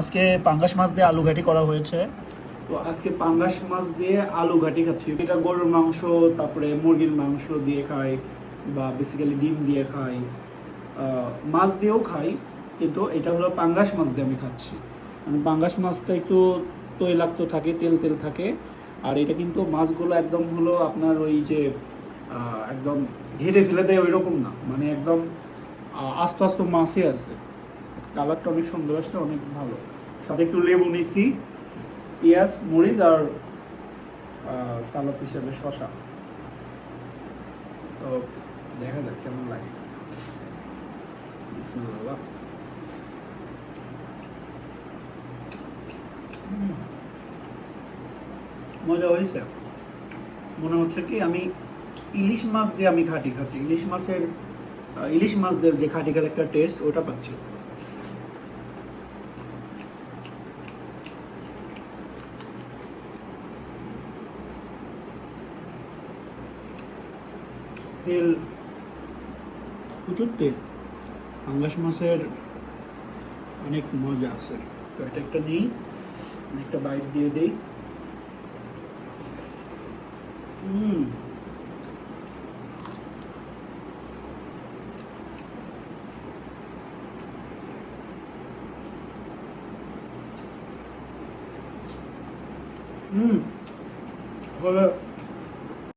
আজকে পাঙ্গাস মাছ দিয়ে আলু ঘাটি করা হয়েছে। তো আজকে পাঙ্গাস মাছ দিয়ে আলু ঘাটি খাচ্ছি। এটা গরুর মাংস, তারপরে মুরগির মাংস দিয়ে খাই, বা বেসিক্যালি ডিম দিয়ে খাই, মাছ দিয়েও খাই, কিন্তু এটা হলো পাঙ্গাস মাছ দিয়ে আমি খাচ্ছি। মানে পাঙ্গাস মাছটা একটু তৈলাক্ত থাকে, তেল তেল থাকে। আর এটা কিন্তু মাছগুলো একদম হলো আপনার ওই যে একদম ঘেটে ফেলে দেয় ওই রকম না, মানে একদম আস্তে আস্তে মাছই আছে। কালারটা অনেক সুন্দর আসছে, অনেক ভালো। সাথে একটু লেবু নিছি, পেঁয়াজ, মরিচ আর সালাদ হিসেবে শসা। তো দেখা যাক কেমন লাগে। বিসমিল্লাহ। মজা হয়েছে। মনে হচ্ছে কি আমি ইলিশ মাছ দিয়ে আমি ঘাটি খাচ্ছি। ইলিশ মাছদের যে ঘাটি খাতে একটা টেস্ট, ওটা পাচ্ছি। তেল, প্রচুর তেল। পাঙ্গাস মাছের অনেক মজা আছে। তো এটা একটা নিই, একটা বাইট দিয়ে দিই। হুম, হুম,